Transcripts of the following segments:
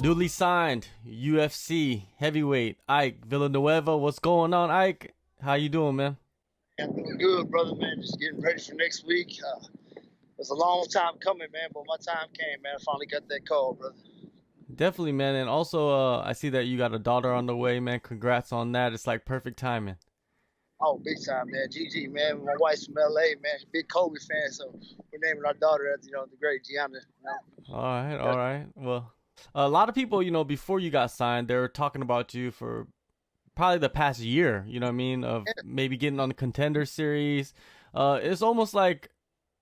Newly signed UFC heavyweight Ike Villanueva. What's going on, Ike? How you doing, man? I'm doing good, brother, man. Just getting ready for next week. It's a long time coming, man, but my time came, man. I finally got that call, brother. Definitely, man. And also, I see that you got a daughter on the way, man. Congrats on that. It's like perfect timing. Oh, big time, man. GG, man. My wife's from LA, man. Big Kobe fan, so we're naming our daughter after, the great Gianna. All right, all right. Well, a lot of people, before you got signed, they were talking about you for probably the past year. You know what I mean? Of maybe getting on the Contender Series. It's almost like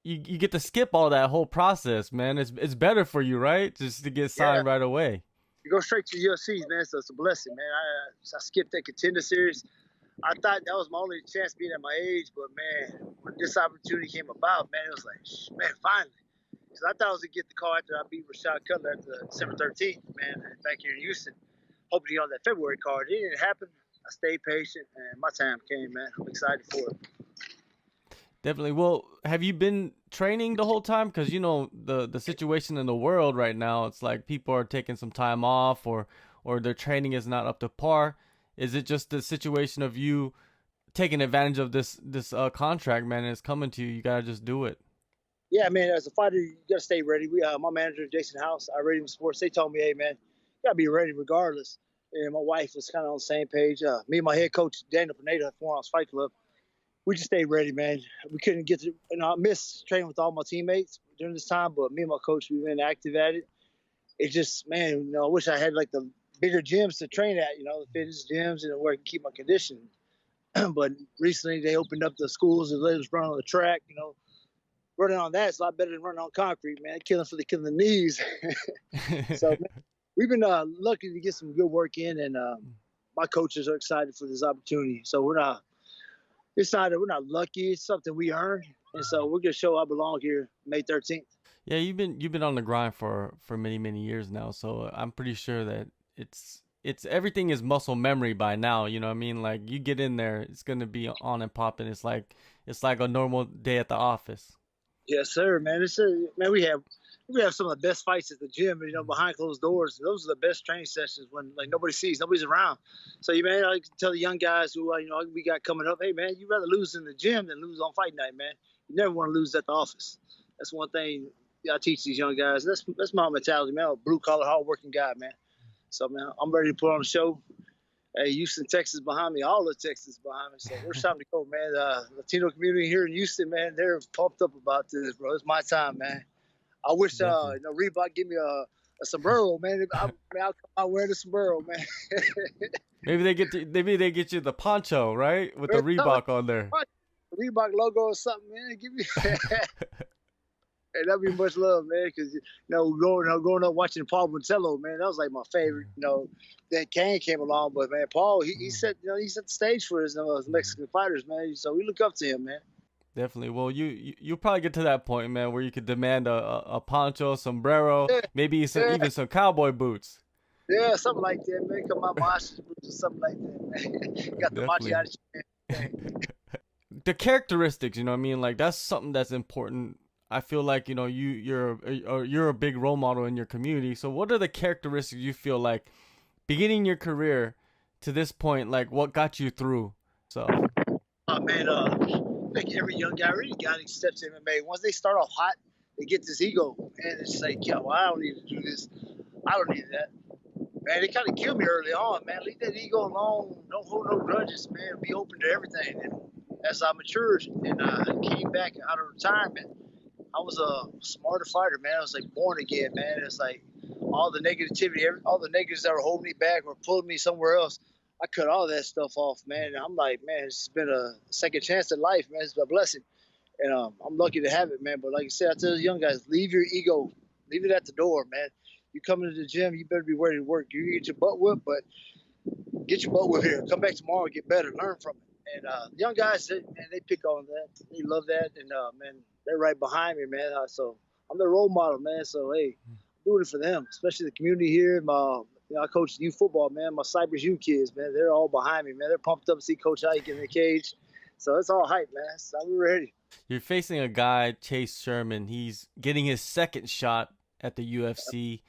you get to skip all that whole process, man. It's better for you, right? Just to get Yeah, signed right away. you go straight to UFC, man, so it's a blessing, man. I skipped that Contender Series. I thought that was my only chance being at my age, but, man, when this opportunity came about, man, it was like, man, finally. Because I thought I was going to get the call after I beat Rashad Cutler at the December 13th, man, back here in Houston. Hoping to get on that February card. It didn't happen. I stayed patient, and my time came, man. I'm excited for it. Definitely. Well, have you been training the whole time? Because the situation in the world right now, it's like people are taking some time off, or their training is not up to par. Is it just the situation of you taking advantage of this contract, man? And it's coming to you. You gotta just do it. Yeah, man, as a fighter, you got to stay ready. My manager, Jason House, I Ready Sports, they told me, hey, man, you got to be ready regardless. And my wife was kind of on the same page. Me and my head coach, Daniel Pineda at Four Ounce Fight Club, we just stayed ready, man. We couldn't get to, I missed training with all my teammates during this time, but me and my coach, we've been active at it. It just, man, I wish I had like the bigger gyms to train at, the fitness gyms and where I can keep my condition. But recently they opened up the schools and let us run on the track, running on that's a lot better than running on concrete, man. Killing the knees. So man, we've been lucky to get some good work in, and my coaches are excited for this opportunity. So we're not lucky. It's something we earned, and so we're gonna show I belong here May 13th. Yeah, you've been on the grind for many years now, so I'm pretty sure that it's everything is muscle memory by now. You know what I mean? Like you get in there, it's gonna be on and popping. It's like a normal day at the office. Yes, sir, man. Man, we have some of the best fights at the gym, behind closed doors. Those are the best training sessions when like nobody's around. So you man, I can tell the young guys who we got coming up, hey man, you'd rather lose in the gym than lose on fight night, man. You never want to lose at the office. That's one thing I teach these young guys. That's my mentality, man. I'm a blue collar, hard working guy, man. So man, I'm ready to put on a show. Hey, Houston, Texas behind me, all of Texas behind me. So it's time to go, man. Latino community here in Houston, man, they're pumped up about this, bro. It's my time, man. I wish, Reebok give me a sombrero, man. I'll come out wearing the sombrero, man. Maybe they get you the poncho, right, with the Reebok on there. Reebok logo or something, man. Give me. Hey, that'd be much love, man. Because growing up watching Paul Montello, man, that was like my favorite. Then Kane came along, but man, Paul he set the stage for his Mexican fighters, man. So we look up to him, man. Definitely. Well, you'll probably get to that point, man, where you could demand a poncho, sombrero, Yeah, maybe even some cowboy boots. yeah, something like that, man. Come out my boots or something like that, man. Got the Definitely. machi man. The characteristics, you know what I mean? Like that's something that's important. I feel like you're a big role model in your community. So what are the characteristics you feel like beginning your career to this point, like what got you through? So Oh man, like every young guy, really got who steps in MMA. Once they start off hot, they get this ego, and it's like, yo, I don't need to do this. I don't need that. Man, it kind of killed me early on, man. Leave that ego alone. Don't hold no grudges, man. Be open to everything. And as I matured and came back out of retirement, I was a smarter fighter, man. I was like born again, man. It's like all the negativity, all the negatives that were holding me back or pulling me somewhere else. I cut all that stuff off, man. And I'm like, man, it's been a second chance in life, man. It's a blessing. And I'm lucky to have it, man. But like I said, I tell the young guys, leave your ego, leave it at the door, man. You come into the gym, you better be ready to work. You get your butt whipped, but get your butt whipped here. Come back tomorrow, get better, learn from it. And the young guys, they pick on that. They love that. And, man, they're right behind me, man. So I'm their role model, man. So, hey, I'm doing it for them, especially the community here. I coach youth football, man. My Cypress U kids, man, they're all behind me, man. They're pumped up to see Coach Ike in the cage. So it's all hype, man. So I'm ready. you're facing a guy, Chase Sherman. He's getting his second shot at the UFC.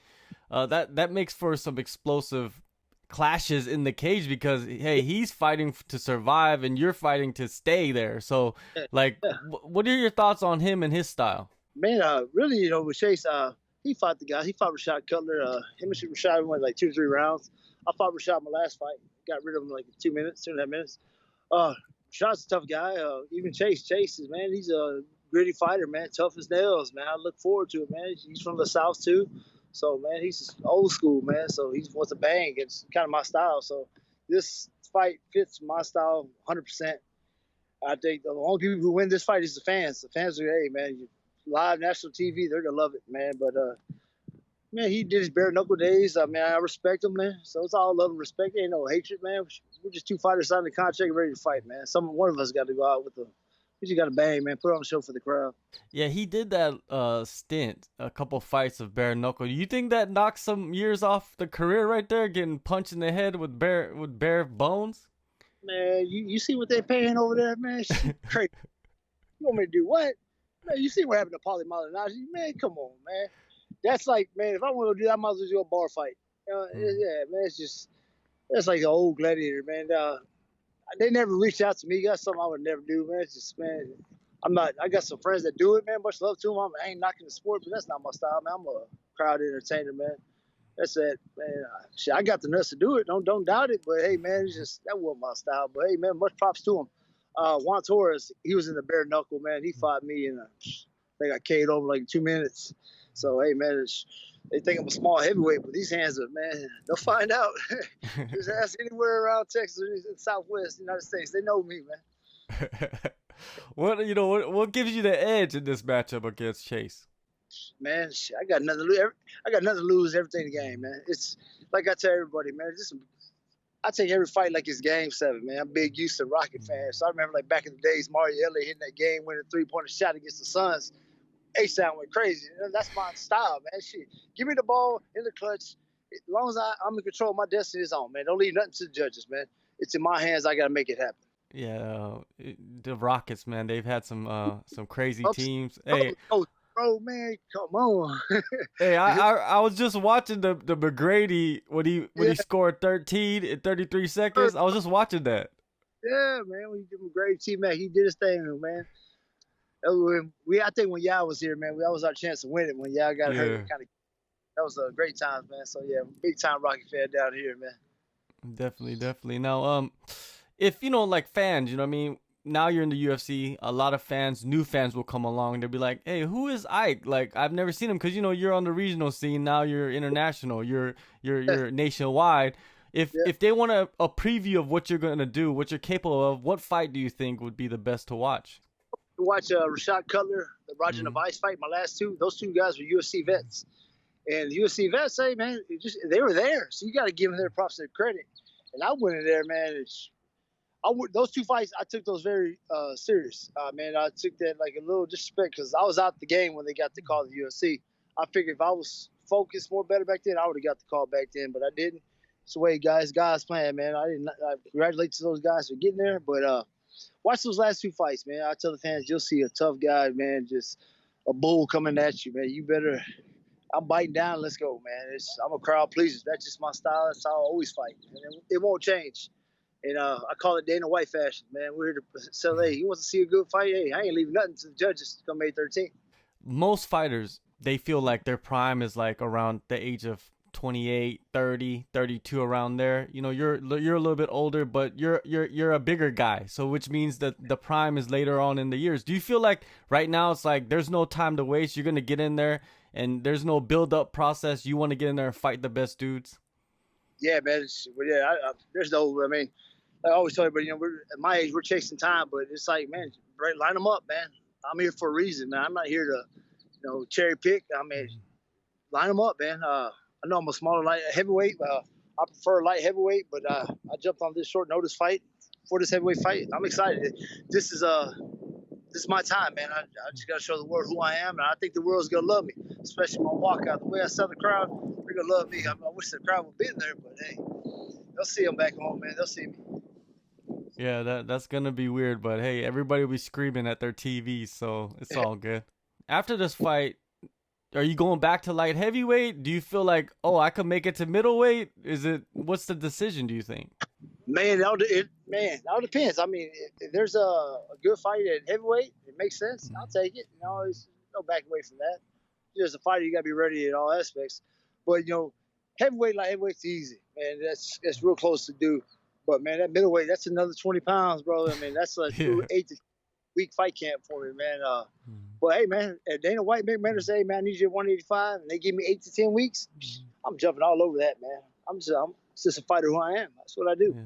that makes for some explosive clashes in the cage because hey, he's fighting to survive and you're fighting to stay there. So Yeah, like, yeah. what are your thoughts on him and his style? Man, really, with Chase, he fought the guy. He fought Rashad Cutler. Him and Rashad went like 2 or 3 rounds. I fought Rashad my last fight. Got rid of him like 2 minutes, 2.5 minutes. Uh, Rashad's a tough guy. Even Chase is, man, he's a gritty fighter, man. Tough as nails, man. I look forward to it, man. He's from the South too, so man, he's old school, man. So he wants to bang. It's kind of my style. So this fight fits my style 100%. I think the only people who win this fight is the fans. The fans are, hey, man, live national TV, they're gonna love it, man. But man, he did his bare knuckle days. I mean, I respect him, man. So it's all love and respect. Ain't no hatred, man. We're just two fighters signing the contract, ready to fight, man. One of us got to go out with the. We just got to bang, man. Put on a show for the crowd. Yeah, he did that stint, a couple fights of bare knuckle. You think that knocked some years off the career right there, getting punched in the head with bare bones? Man, you see what they paying over there, man? Shit, crazy. You want me to do what? Man, you see what happened to Paulie Malignaggi? Man, come on, man. That's like, man, if I want to do that, I might as well do a bar fight. Yeah, man, that's like the old gladiator, man. They never reached out to me. That's something I would never do, man. It's just, man, I got some friends that do it, man. Much love to them. I ain't knocking the sport, but that's not my style, man. I'm a crowd entertainer, man. That's it, man. Shit, I got the nuts to do it. Don't doubt it. But hey, man, it's just that wasn't my style. But hey, man, much props to him. Juan Torres, he was in the bare knuckle, man. He fought me, and they got KO'd over like 2 minutes. So hey, man, they think I'm a small heavyweight, but these hands are, man, they'll find out. Just ask anywhere around Texas or the Southwest United States. They know me, man. What gives you the edge in this matchup against Chase? Man, I got nothing to lose. I got nothing to lose. Everything in the game, man. It's like I tell everybody, man. I take every fight like it's Game 7, man. I'm big Houston Rocket fan, so I remember like back in the days, Mario Elliott hitting that game-winning three-pointer shot against the Suns. A-Sound went crazy. That's my style, man. Shit, give me the ball in the clutch. As long as I'm in control, my destiny is on, man. Don't leave nothing to the judges, man. It's in my hands. I got to make it happen. Yeah, the Rockets, man. They've had some crazy teams. Hey. Bro, man, come on. Hey, I was just watching the McGrady when he scored 13 in 33 seconds. I was just watching that. Yeah, man. When you give him a great teammate, he did his thing, man. I think when Yao was here, man, that was our chance to win it. When Yao got hurt, that was a great time, man. So yeah, big time Rocky fan down here, man. Definitely. Now, if like fans, you know what I mean. Now you're in the UFC, a lot of fans, new fans will come along. They'll be like, hey, who is Ike? Like, I've never seen him because, you're on the regional scene. Now you're international. You're nationwide. If they want a preview of what you're going to do, what you're capable of, what fight do you think would be the best to watch? Watch Rashad Cutler, the Roger Navajas fight, my last two. Those two guys were UFC vets. And the UFC vets, hey, man, they were there. So you got to give them their props and credit. And I went in there, man, those two fights, I took those very serious. Man, I took that like a little disrespect because I was out the game when they got the call to the UFC. I figured if I was focused better back then, I would have got the call back then, but I didn't. It's the way guys playing, man. I congratulate to those guys for getting there, but watch those last two fights, man. I tell the fans, you'll see a tough guy, man, just a bull coming at you, man. You better. I'm biting down. Let's go, man. I'm a crowd pleaser. That's just my style. That's how I always fight, and it won't change. And I call it Dana White fashion, man. We're here to sell. Hey, he wants to see a good fight. Hey, I ain't leaving nothing to the judges come May 13th. Most fighters, they feel like their prime is like around the age of 28, 30, 32, around there. You're a little bit older, but you're a bigger guy. So which means that the prime is later on in the years. Do you feel like right now it's like there's no time to waste? You're gonna get in there, and there's no build-up process. You want to get in there and fight the best dudes. Yeah, man. There's no. I mean. I always tell everybody, we're at my age, we're chasing time, but it's like, man, line them up, man. I'm here for a reason, man. I'm not here to, cherry pick. I mean, line them up, man. I know I'm a smaller light heavyweight. I prefer light heavyweight, but I jumped on this short notice fight for this heavyweight fight. I'm excited. This is my time, man. I just got to show the world who I am, and I think the world's gonna love me, especially my walkout. The way I sell the crowd, they're gonna love me. I wish the crowd would be there, but hey, they'll see them back home, man. They'll see me. Yeah, that's gonna be weird, but hey, everybody will be screaming at their TVs, so it's all good. After this fight, Are you going back to light heavyweight? Do you feel like, oh, I could make it to middleweight? What's the decision, do you think? Man, it all depends. I mean, if there's a good fight at heavyweight, it makes sense. I'll take it. You know, there's no back away from that. You're just a fighter, you got to be ready in all aspects. But, you know, light heavyweight's easy, man. That's real close to do. But, man, that middleweight, that's another 20 pounds, bro. I mean, that's a Yeah. 8 to week fight camp for me, man. But, hey, man, if Dana White make matters say, man, I need you at 185, and they give me 8 to 10 weeks, I'm jumping all over that, man. I'm just a fighter who I am. That's what I do. Yeah.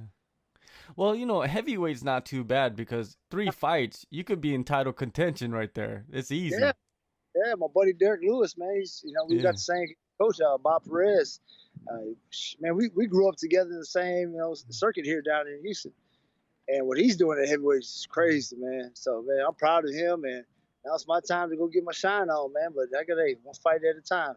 Well, you know, heavyweight's not too bad because 3 fights, you could be in title contention right there. It's easy. Yeah, my buddy Derek Lewis, man. We got the same coach, Bob Perez. Man, we grew up together in the same, circuit here down in Houston. And what he's doing at heavyweight is crazy, man. So, man, I'm proud of him, and now it's my time to go get my shine on, man. But I got one fight at a time.